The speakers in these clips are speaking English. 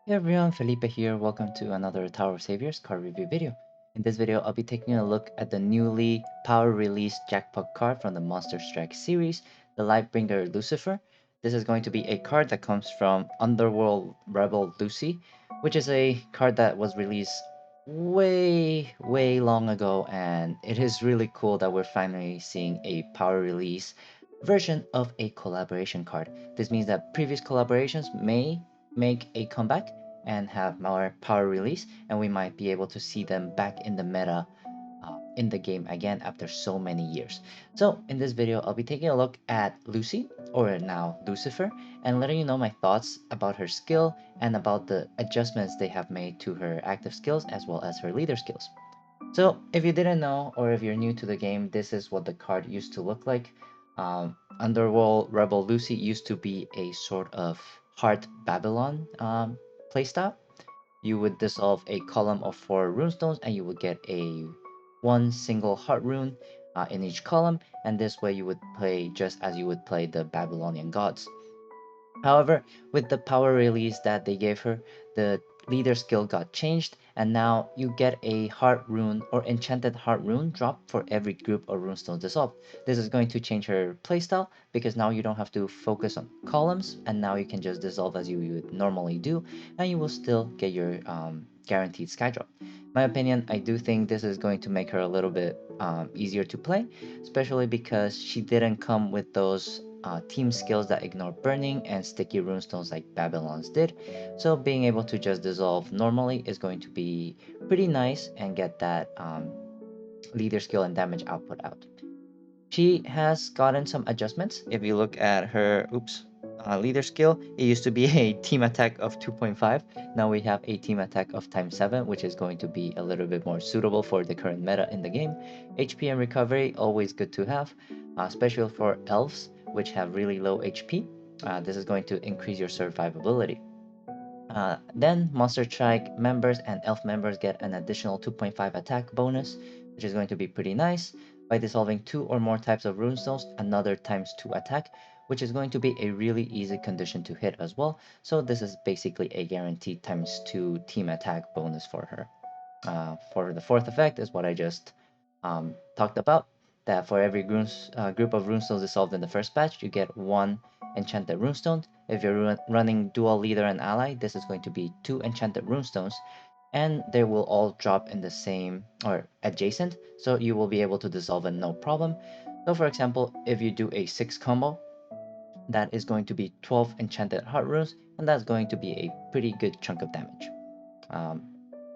Hey everyone, Felipe here. Welcome to another Tower of Saviors card review video. In this video, I'll be taking a look at the newly power released jackpot card from the Monster Strike series, the Lightbringer Lucifer. This is going to be a card that comes from Underworld Rebel Lucy, which is a card that was released way long ago, and it is really cool that we're finally seeing a power release version of a collaboration card. This means that previous collaborations may make a comeback and have more power release, and we might be able to see them back in the meta in the game again after so many years. So in this video, I'll be taking a look at Lucy, or now Lucifer, and letting you know my thoughts about her skill and about the adjustments they have made to her active skills as well as her leader skills. So if you didn't know, or if you're new to the game, this is what the card used to look like. Underworld Rebel Lucy used to be a sort of Heart Babylon playstyle. You would dissolve a column of 4 runestones and you would get a one single heart rune in each column, and this way you would play just as you would play the Babylonian gods. However, with the power release that they gave her, the leader skill got changed, and now you get a heart rune or enchanted heart rune drop for every group of runestones dissolved. This is going to change her playstyle because now you don't have to focus on columns, and now you can just dissolve as you would normally do, and you will still get your guaranteed sky drop. My opinion, I do think this is going to make her a little bit easier to play, especially because she didn't come with those team skills that ignore burning and sticky runestones like Babylon's did. So being able to just dissolve normally is going to be pretty nice and get that leader skill and damage output out. She has gotten some adjustments. If you look at her, leader skill, it used to be a team attack of 2.5. Now we have a team attack of times 7, which is going to be a little bit more suitable for the current meta in the game. HP and recovery, always good to have, especially for elves, which have really low HP. This is going to increase your survivability. Then Monster Strike members and Elf members get an additional 2.5 attack bonus, which is going to be pretty nice. By dissolving 2 or more types of runestones, another times 2 attack, which is going to be a really easy condition to hit as well. So this is basically a guaranteed times 2 team attack bonus for her. For the fourth effect is what I just talked about, that for every group of runestones dissolved in the first batch, you get 1 enchanted runestone. If you're running dual leader and ally, this is going to be 2 enchanted runestones, and they will all drop in the same or adjacent, so you will be able to dissolve it no problem. So for example, if you do a 6 combo, that is going to be 12 enchanted heart runes, and that's going to be a pretty good chunk of damage. Um,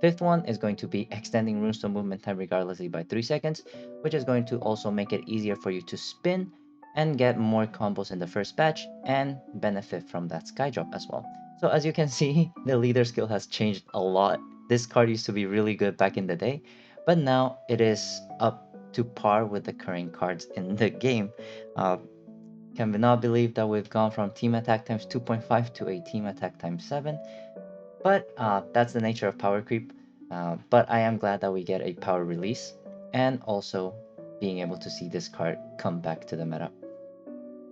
Fifth one is going to be extending runestone movement time regardlessly by 3 seconds, which is going to also make it easier for you to spin and get more combos in the first batch and benefit from that sky drop as well. So as you can see, the leader skill has changed a lot. This card used to be really good back in the day, but now it is up to par with the current cards in the game. Uh, can we not believe that we've gone from team attack times 2.5 to a team attack times 7? But that's the nature of power creep. But I am glad that we get a power release and also being able to see this card come back to the meta.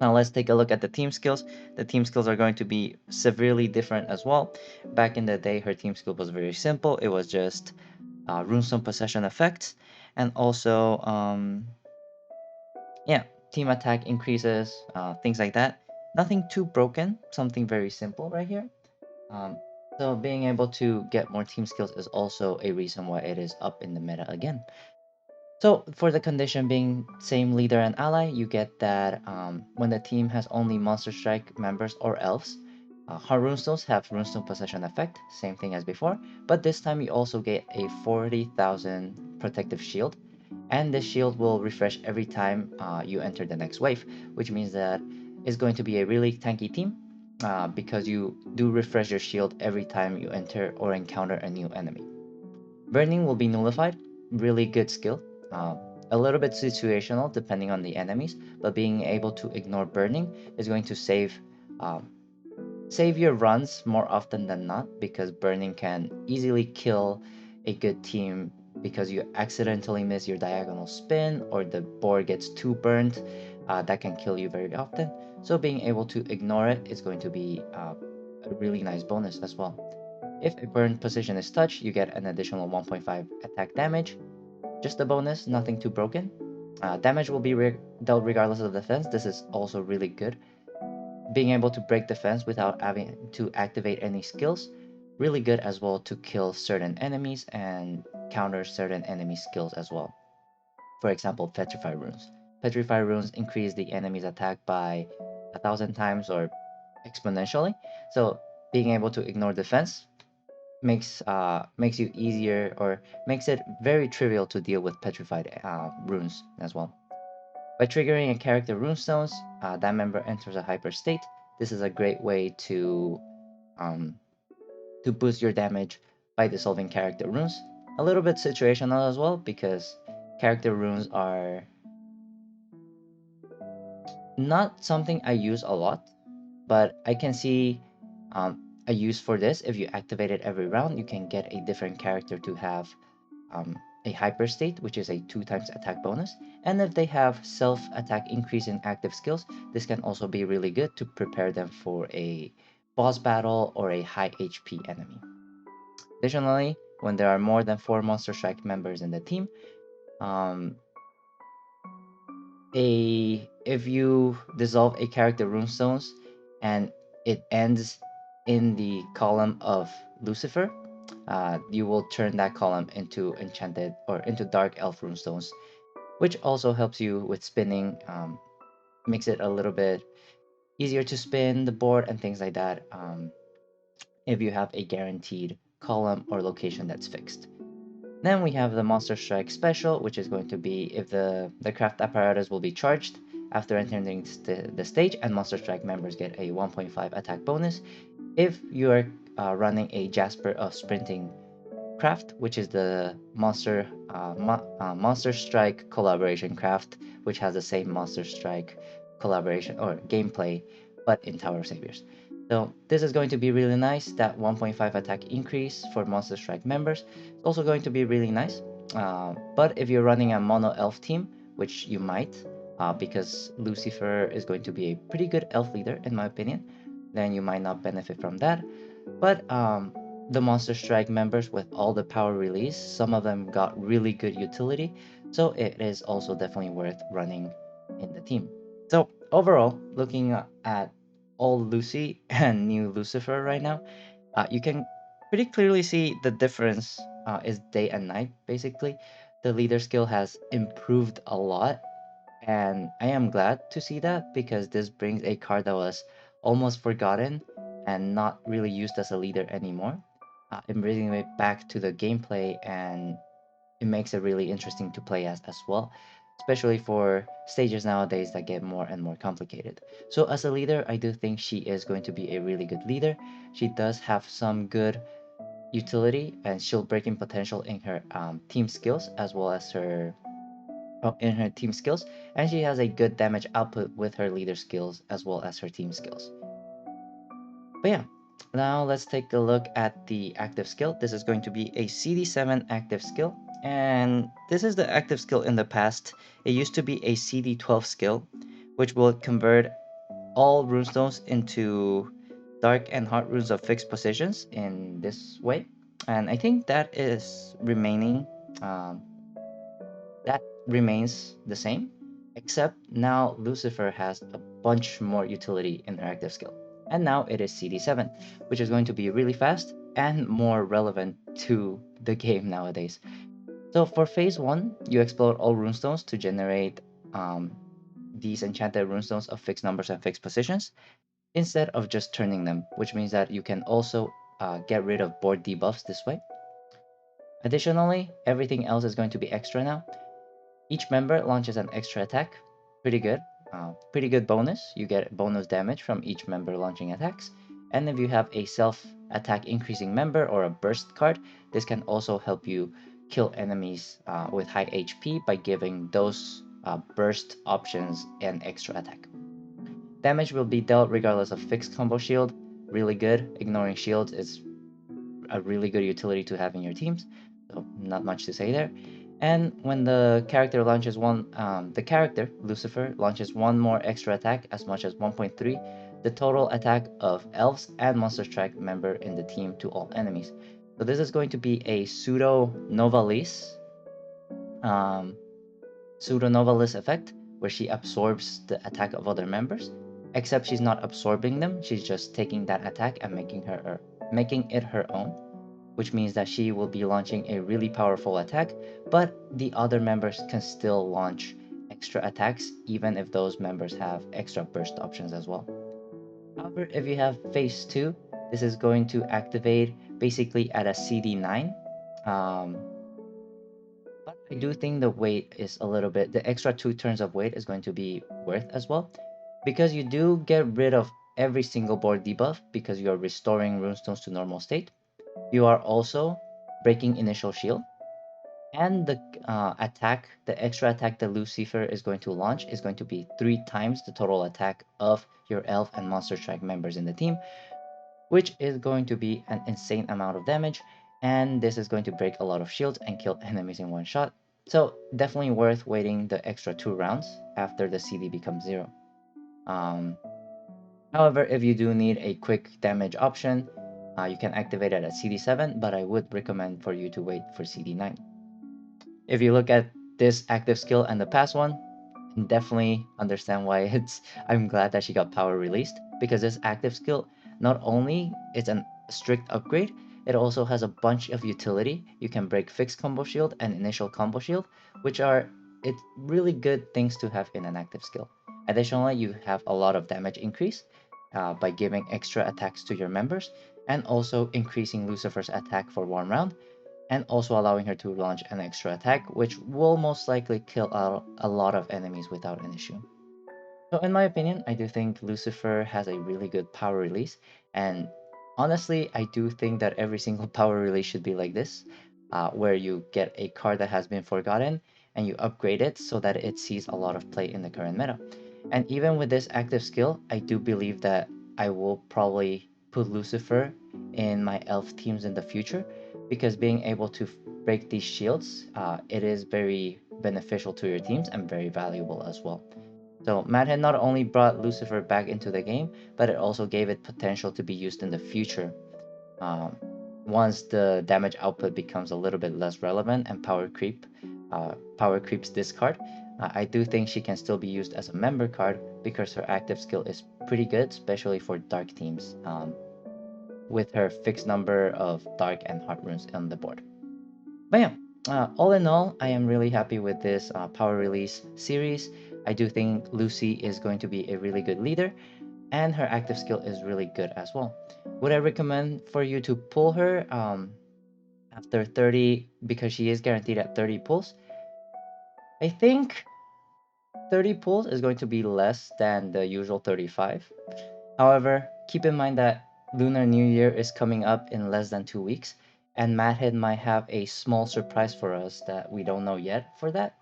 Now let's take a look at the team skills. The team skills are going to be severely different as well. Back in the day, her team skill was very simple. It was just runestone possession effects, and also yeah, team attack increases, things like that. Nothing too broken, something very simple right here. Um, so being able to get more team skills is also a reason why it is up in the meta again. So for the condition being same leader and ally, you get that when the team has only Monster Strike members or elves, her runestones have runestone possession effect, same thing as before, but this time you also get a 40,000 protective shield, and this shield will refresh every time you enter the next wave, which means that it's going to be a really tanky team because you do refresh your shield every time you enter or encounter a new enemy. Burning will be nullified, really good skill. Uh, a little bit situational depending on the enemies, but being able to ignore burning is going to um, save your runs more often than not, because burning can easily kill a good team because you accidentally miss your diagonal spin or the board gets too burnt. That can kill you very often. So being able to ignore it is going to be a really nice bonus as well. If a burned position is touched, you get an additional 1.5 attack damage. Just a bonus, nothing too broken. Damage will be dealt regardless of defense. This is also really good. Being able to break defense without having to activate any skills, really good as well to kill certain enemies and counter certain enemy skills as well. For example, Petrified Runes. Petrified Runes increase the enemy's attack by 1,000 times or exponentially. So being able to ignore defense makes you easier, or makes it very trivial to deal with Petrified Runes as well. By triggering a character runestones, that member enters a hyper state. This is a great way um, to boost your damage by dissolving character runes. A little bit situational as well, because character runes are not something I use a lot, but I can see a use for this. If you activate it every round, you can get a different character to have um, a hyper state, which is a 2 times attack bonus. And if they have self attack increase in active skills, this can also be really good to prepare them for a boss battle or a high HP enemy. Additionally, when there are more than 4 Monster Strike members in the team, um, if you dissolve a character runestones and it ends in the column of Lucifer, you will turn that column into enchanted or into dark elf runestones, which also helps you with spinning, makes it a little bit easier to spin the board and things like that, if you have a guaranteed column or location that's fixed. Then we have the Monster Strike special, which is going to be if the craft apparatus will be charged after entering the stage, and Monster Strike members get a 1.5 attack bonus. If you are running a Jasper of Sprinting craft, which is the Monster Strike collaboration craft, which has the same Monster Strike collaboration or gameplay, but in Tower of Saviors. So this is going to be really nice. That 1.5 attack increase for Monster Strike members is also going to be really nice. But if you're running a mono elf team, which you might, because Lucifer is going to be a pretty good elf leader in my opinion, then you might not benefit from that. But the Monster Strike members, with all the power release, some of them got really good utility, so it is also definitely worth running in the team. So overall, looking at old Lucy and new Lucifer right now, you can pretty clearly see the difference is day and night, basically. The leader skill has improved a lot, and I am glad to see that, because this brings a card that was almost forgotten and not really used as a leader anymore. And bringing it back to the gameplay, and it makes it really interesting to play as well, especially for stages nowadays that get more and more complicated. So as a leader, I do think she is going to be a really good leader. She does have some good utility and shield breaking potential in her team skills, as well as her in her team skills, and she has a good damage output with her leader skills as well as her team skills. But yeah, now let's take a look at the active skill. This is going to be a CD7 active skill, and this is the active skill in the past. It used to be a CD12 skill, which will convert all runestones into dark and hard runes of fixed positions in this way. And I think that is remaining um, that remains the same, except now Lucifer has a bunch more utility in her active skill. And now it is CD7, which is going to be really fast and more relevant to the game nowadays. So for phase 1, you explode all runestones to generate um, these enchanted runestones of fixed numbers and fixed positions, instead of just turning them, which means that you can also get rid of board debuffs this way. Additionally, everything else is going to be extra now. Each member launches an extra attack. Pretty good. Pretty good bonus. You get bonus damage from each member launching attacks. And if you have a self-attack increasing member or a burst card, this can also help you kill enemies with high HP by giving those burst options an extra attack. Damage will be dealt regardless of fixed combo shield. Really good. Ignoring shields is a really good utility to have in your teams, so not much to say there. And when the character launches the character Lucifer launches one more extra attack as much as 1.3, the total attack of elves and monster strike member in the team to all enemies. So this is going to be a um, pseudo novelist effect where she absorbs the attack of other members, except she's not absorbing them, she's just taking that attack and making it her own, which means that she will be launching a really powerful attack, but the other members can still launch extra attacks even if those members have extra burst options as well. However, if you have phase 2, this is going to activate basically at a CD9. Um, but I do think the weight is a little bit, the extra 2 turns of weight is going to be worth as well. Because you do get rid of every single board debuff because you are restoring runestones to normal state. You are also breaking initial shield. And the the extra attack that Lucifer is going to launch is going to be 3 times the total attack of your elf and monster strike members in the team, which is going to be an insane amount of damage. And this is going to break a lot of shields and kill enemies in one shot. So definitely worth waiting the extra 2 rounds after the CD becomes 0. Um, However, if you do need a quick damage option, you can activate it at CD7, but I would recommend for you to wait for CD9. If you look at this active skill and the past one, definitely understand why I'm glad that she got power released, because this active skill not only is a strict upgrade, it also has a bunch of utility. You can break fixed combo shield and initial combo shield, which are it's really good things to have in an active skill. Additionally, you have a lot of damage increase by giving extra attacks to your members, and also increasing Lucifer's attack for 1 round, and also allowing her to launch an extra attack, which will most likely kill out a lot of enemies without an issue. So in my opinion, I do think Lucifer has a really good power release, and honestly, I do think that every single power release should be like this, where you get a card that has been forgotten, and you upgrade it so that it sees a lot of play in the current meta. And even with this active skill, I do believe that I will probably put Lucifer in my elf teams in the future, because being able to break these shields, it is very beneficial to your teams and very valuable as well. So Madhead not only brought Lucifer back into the game, but it also gave it potential to be used in the future. Um, Once the damage output becomes a little bit less relevant and power creeps this card, I do think she can still be used as a member card because her active skill is pretty good, especially for dark teams, with her fixed number of dark and heart runes on the board. But yeah, all in all, I am really happy with this power release series. I do think Lucy is going to be a really good leader, and her active skill is really good as well. Would I recommend for you to pull her after 30, because she is guaranteed at 30 pulls? I think 30 pulls is going to be less than the usual 35. However, keep in mind that Lunar New Year is coming up in less than 2 weeks, and Madhead might have a small surprise for us that we don't know yet for that.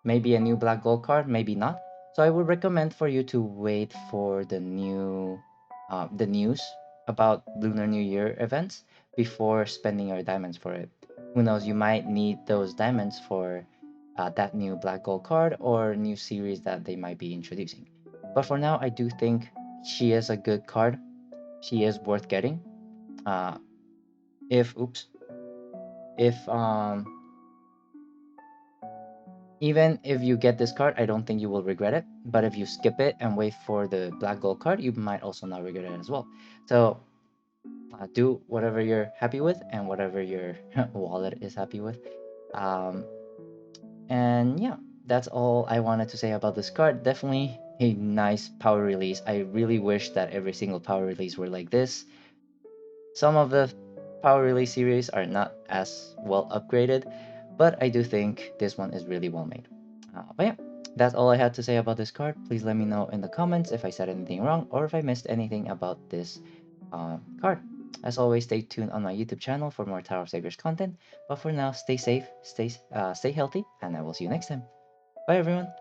Maybe a new black gold card, maybe not. So I would recommend for you to wait for the news about Lunar New Year events before spending your diamonds for it. Who knows, you might need those diamonds for that new black gold card or new series that they might be introducing. But for now, I do think she is a good card. She is worth getting. Uh, if oops, if Even if you get this card, I don't think you will regret it. But if you skip it and wait for the black gold card, you might also not regret it as well. So do whatever you're happy with and whatever your wallet is happy with. Um, and yeah, that's all I wanted to say about this card. Definitely a nice power release. I really wish that every single power release were like this. Some of the power release series are not as well upgraded, but I do think this one is really well made. But yeah, that's all I had to say about this card. Please let me know in the comments if I said anything wrong or if I missed anything about this card. As always, stay tuned on my YouTube channel for more Tower of Saviors content. But for now, stay safe, stay healthy, and I will see you next time. Bye, everyone.